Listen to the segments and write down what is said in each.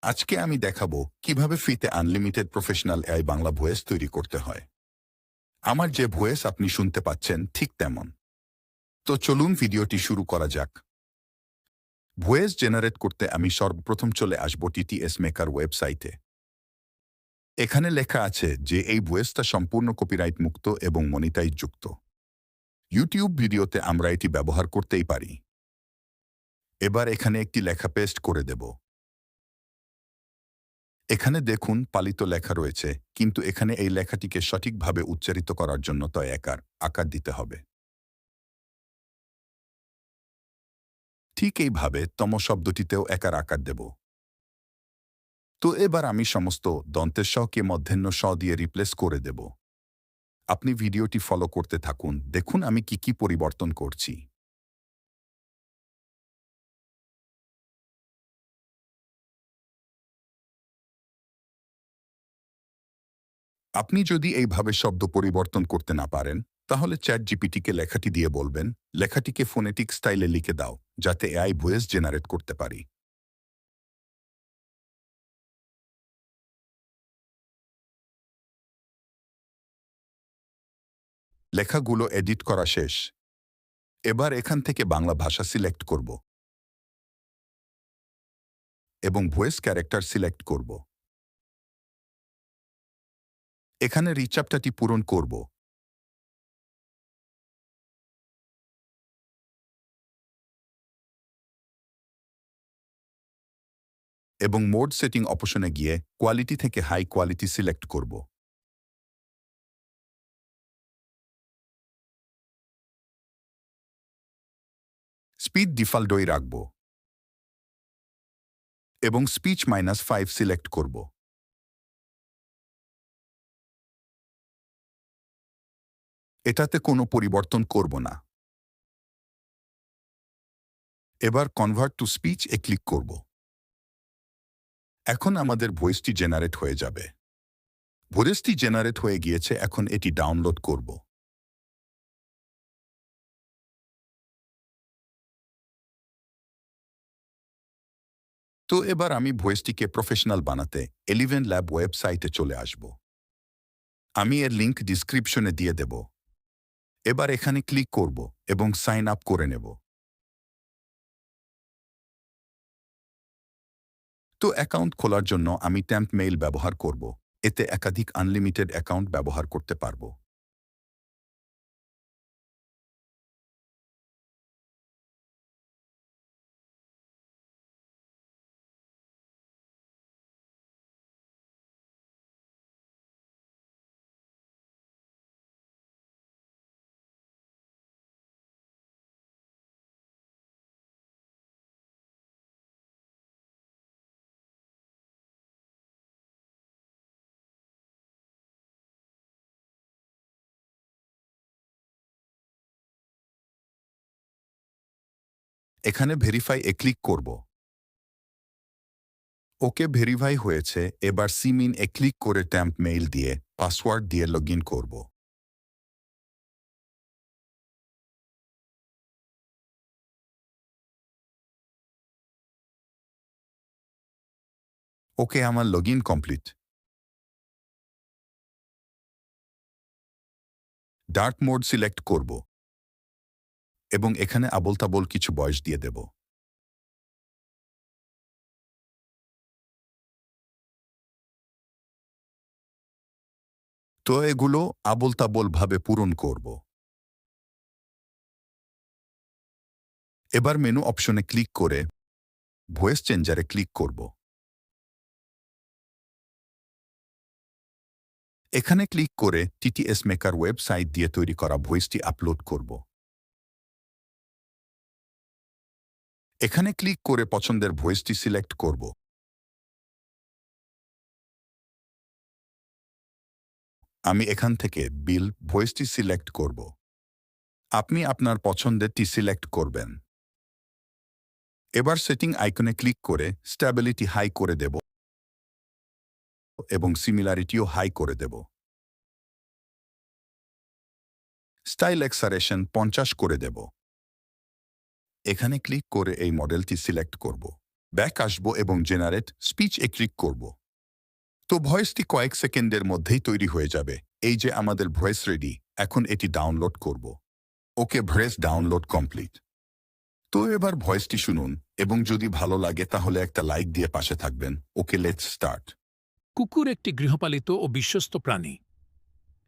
আজকে আমি দেখাবো কিভাবে ফ্রিতে unlimited professional AI Bangla voice তৈরি করতে হয়। আমার যে ভয়েস আপনি শুনতে পাচ্ছেন ঠিক তেমন। তো চলুন ভিডিওটি শুরু করা যাক। ভয়েস জেনারেট করতে আমি সর্বপ্রথম চলে আসবো টিটিএস মেকার ওয়েবসাইটে। এখানে লেখা আছে যে এই ভয়েসটা সম্পূর্ণ কপিরাইট মুক্ত এবং মনিটাইজ যুক্ত। ইউটিউব ভিডিওতে আমরা এটি ব্যবহার করতেই পারি। এবার এখানে একটি লেখা পেস্ট করে দেব। এখানে দেখুন পালিত লেখা রয়েছে, কিন্তু এখানে এই লেখাটিকে সঠিকভাবে উচ্চারিত করার জন্য তো আকার দিতে হবে। ঠিক এইভাবে তম শব্দটিতেও আকার দেব। তো এবার আমি সমস্ত দন্তের কে মধ্যাহ্ন দিয়ে রিপ্লেস করে দেব। আপনি ভিডিওটি ফলো করতে থাকুন, দেখুন আমি কি পরিবর্তন করছি। আপনি যদি এইভাবে শব্দ পরিবর্তন করতে না পারেন, তাহলে চ্যাট জিপিটিকে লেখাটি দিয়ে বলবেন, লেখাটিকে ফোনেটিক স্টাইলে লিখে দাও, যাতে এআই ভয়েস জেনারেট করতে পারি। লেখাগুলো এডিট করা শেষ। এবার এখান থেকে বাংলা ভাষা সিলেক্ট করব এবং ভয়েস ক্যারেক্টার সিলেক্ট করব। এখানে রিচাপ্টারটি পূরণ করব। এবং মোড সেটিং অপশনে গিয়ে কোয়ালিটি থেকে হাই কোয়ালিটি সিলেক্ট করব। স্পিড ডিফল্টই রাখব এবং স্পিচ -5 সিলেক্ট করব। এটাতে কোনো পরিবর্তন করব না। এবার কনভার্ট টু স্পিচ ক্লিক করব। এখন আমাদের ভয়েসটি জেনারেট হয়ে যাবে। ভয়েসটি জেনারেট হয়ে গিয়েছে, এখন এটি ডাউনলোড করব। তো এবার আমি ভয়েসটিকে প্রফেশনাল বানাতে এলিভেন ল্যাব ওয়েবসাইটে চলে আসব। আমি এর লিংক ডিসক্রিপশনে দিয়ে দেব। এবার এখানে ক্লিক করব এবং সাইন আপ করে নেব। তো অ্যাকাউন্ট খোলার জন্য আমি ট্যাম্প মেইল ব্যবহার করব। এতে একাধিক আনলিমিটেড অ্যাকাউন্ট ব্যবহার করতে পারব। এখানে ভেরিফাই ক্লিক করব। ওকে, ভেরিফাই হয়েছে। এবার সিমিন ক্লিক করে ট্যাম্প মেইল দিয়ে পাসওয়ার্ড দিয়ে লগইন করব। ওকে, আমার login complete. Dark mode select করব এবং এখানে আবোলতাবোল কিছু বয়স দিয়ে দেব। তো এগুলো আবোলতাবোল ভাবে পূরণ করব। এবার মেনু অপশনে ক্লিক করে ভয়েস চেঞ্জারে ক্লিক করব। এখানে ক্লিক করে টিটিএস মেকার ওয়েবসাইট দিয়ে তৈরি করা ভয়েসটি আপলোড করব। এখানে ক্লিক করে পছন্দের ভয়েসটি সিলেক্ট করব। আমি এখান থেকে বিল ভয়েসটি সিলেক্ট করব। আপনি আপনার পছন্দেরটি সিলেক্ট করবেন। এবার সেটিং আইকনে ক্লিক করে স্ট্যাবিলিটি হাই করে দেব এবং সিমিলারিটিও হাই করে দেব। স্টাইল এক্সারেশন 50 করে দেব। এখানে ক্লিক করে এই মডেলটি সিলেক্ট করব। ব্যাক আসবো এবং জেনারেট স্পিচ এ ক্লিক করব। তো ভয়েসটি কয়েক সেকেন্ডের মধ্যেই তৈরি হয়ে যাবে। এই যে আমাদের ভয়েস রেডি, এখন এটি ডাউনলোড করব। ওকে, ভয়েস ডাউনলোড কমপ্লিট। তো এবার ভয়েসটি শুনুন এবং যদি ভালো লাগে তাহলে একটা লাইক দিয়ে পাশে থাকবেন। ওকে, লেটস স্টার্ট। কুকুর একটি গৃহপালিত ও বিশ্বস্ত প্রাণী।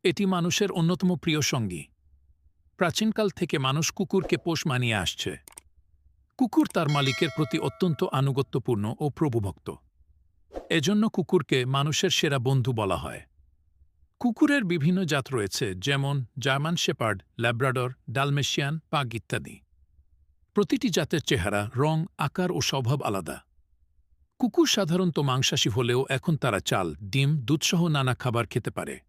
এটি মানুষের অন্যতম প্রিয় সঙ্গী। প্রাচীনকাল থেকে মানুষ কুকুরকে পোষ মানিয়ে আসছে। কুকুর তার মালিকের প্রতি অত্যন্ত আনুগত্যপূর্ণ ও প্রভুভক্ত। এজন্য কুকুরকে মানুষের সেরা বন্ধু বলা হয়। কুকুরের বিভিন্ন জাত রয়েছে, যেমন জার্মান শেপার্ড, ল্যাব্রাডর, ডালমেশিয়ান, পাগ ইত্যাদি। প্রতিটি জাতের চেহারা, রং, আকার ও স্বভাব আলাদা। কুকুর সাধারণত মাংসাশী হলেও এখন তারা চাল, ডিম, দুধসহ নানা খাবার খেতে পারে।